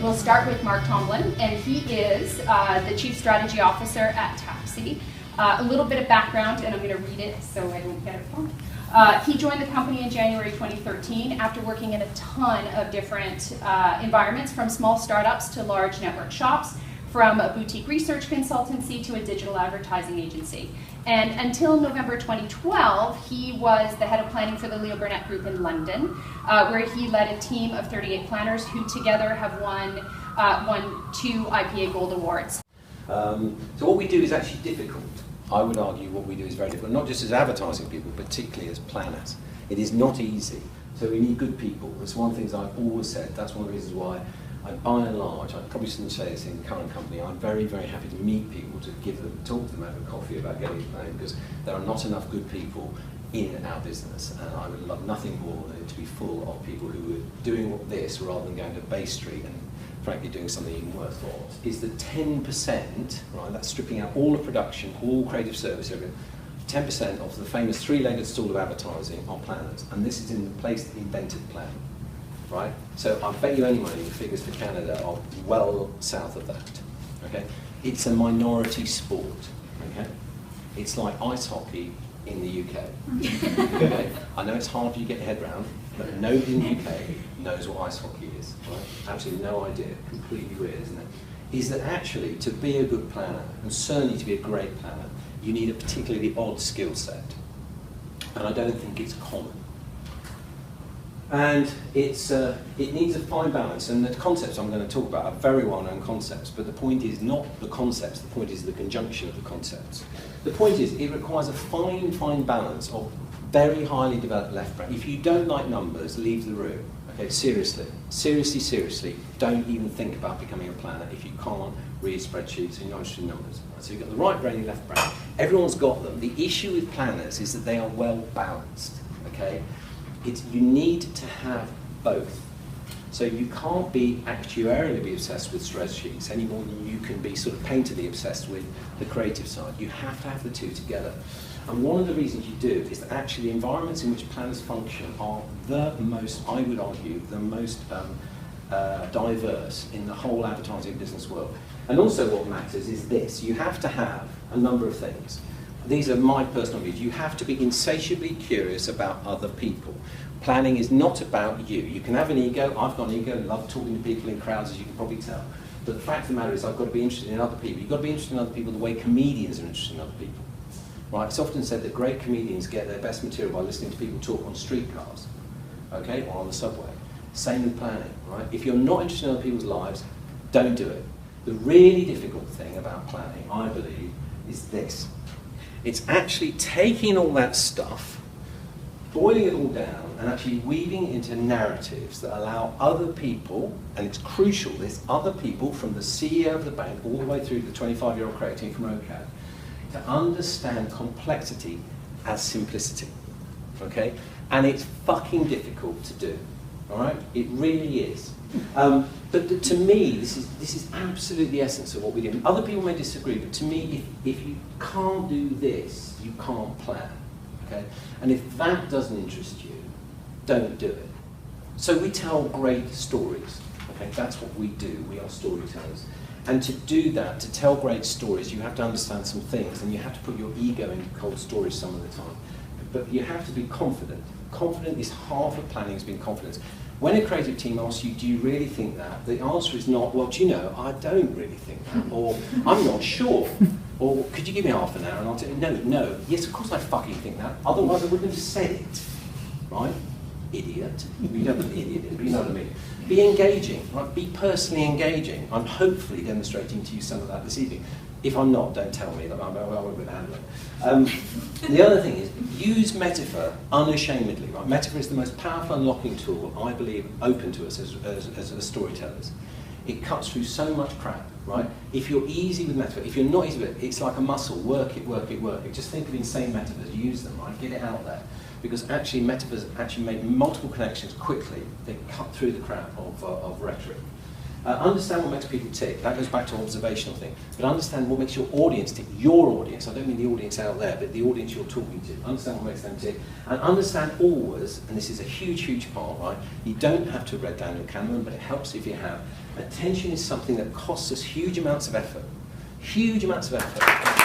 we'll start with Mark Tomblin, and he is the Chief Strategy Officer at Taxi. A little bit of background, and I'm going to read it so I don't get it wrong. He joined the company in January 2013 after working in a ton of different environments, from small startups to large network shops, from a boutique research consultancy to a digital advertising agency. And until November 2012, he was the head of planning for the Leo Burnett Group in London, where he led a team of 38 planners who together have won 2 IPA Gold Awards. So what we do is actually difficult. I would argue what we do is very difficult, not just as advertising people, particularly as planners. It is not easy. So we need good people. That's one of the things I've always said. That's one of the reasons why by and large, I probably shouldn't say this in the current company, I'm very, very happy to meet people, to talk to them over coffee about getting a plan, because there are not enough good people in our business, and I would love nothing more than it to be full of people who are doing this rather than going to Bay Street and frankly doing something even worse. Is that 10%, right, that's stripping out all the production, all creative service, 10% of the famous three-legged stool of advertising are planners, and this is in the place that invented planning. Right? So I bet you any money the figures for Canada are well south of that. Okay? It's a minority sport. Okay? It's like ice hockey in the UK. Okay? I know it's hard for you to get your head around, but nobody in the UK knows what ice hockey is. Right? Absolutely no idea. Completely weird, isn't it? Is that actually to be a good planner, and certainly to be a great planner, you need a particularly odd skill set. And I don't think it's common. And it needs a fine balance, and the concepts I'm going to talk about are very well-known concepts, but the point is not the concepts, the point is the conjunction of the concepts. The point is it requires a fine balance of very highly developed left brain. If you don't like numbers, leave the room. Okay, seriously, don't even think about becoming a planner if you can't read spreadsheets and you're not interested in numbers. So you've got the right brain and left brain. Everyone's got them. The issue with planners is that they are well balanced. Okay. You need to have both. So you can't be actuarially obsessed with spreadsheets any more than you can be sort of painterly obsessed with the creative side. You have to have the two together. And one of the reasons you do is that actually the environments in which planners function are the most, I would argue, the most diverse in the whole advertising business world. And also what matters is this: you have to have a number of things. These are my personal views. You have to be insatiably curious about other people. Planning is not about you. You can have an ego. I've got an ego and love talking to people in crowds, as you can probably tell. But the fact of the matter is I've got to be interested in other people. You've got to be interested in other people the way comedians are interested in other people. Right? It's often said that great comedians get their best material by listening to people talk on streetcars, okay, or on the subway. Same with planning, right? If you're not interested in other people's lives, don't do it. The really difficult thing about planning, I believe, is this. It's actually taking all that stuff, boiling it all down, and actually weaving it into narratives that allow other people, and it's crucial, this other people from the CEO of the bank all the way through to the 25-year-old creative team from OCAD, to understand complexity as simplicity, okay? And it's fucking difficult to do, all right? It really is. But to me, this is absolutely the essence of what we do. Other people may disagree, but to me, if you can't do this, you can't plan, okay? And if that doesn't interest you, don't do it. So we tell great stories, okay? That's what we do. We are storytellers. And to do that, to tell great stories, you have to understand some things, and you have to put your ego into cold storage some of the time. But you have to be confident. Confident is half of planning, is being confident. When a creative team asks you, do you really think that? The answer is not, well, do you know, I don't really think that, or I'm not sure, or could you give me half an hour and I'll tell you, no, yes, of course I fucking think that, otherwise I wouldn't have said it, right? Idiot. You don't know what an idiot is, but you know what I mean. Be engaging, right? Be personally engaging. I'm hopefully demonstrating to you some of that this evening. If I'm not, don't tell me, that I'm well with the handling. The other thing is, use metaphor unashamedly. Right? Metaphor is the most powerful unlocking tool, I believe, open to us as storytellers. It cuts through so much crap, right? If you're easy with metaphor, if you're not easy with it, it's like a muscle. Work it. Just think of insane metaphors, use them, right? Get it out there. Because actually metaphors actually make multiple connections quickly. They cut through the crap of rhetoric. Understand what makes people tick. That goes back to observational thing. But understand what makes your audience tick. Your audience. I don't mean the audience out there, but the audience you're talking to. Understand what makes them tick. And understand always, and this is a huge, huge part, right? You don't have to read Daniel Kahneman, but it helps if you have. Attention is something that costs us huge amounts of effort. Huge amounts of effort.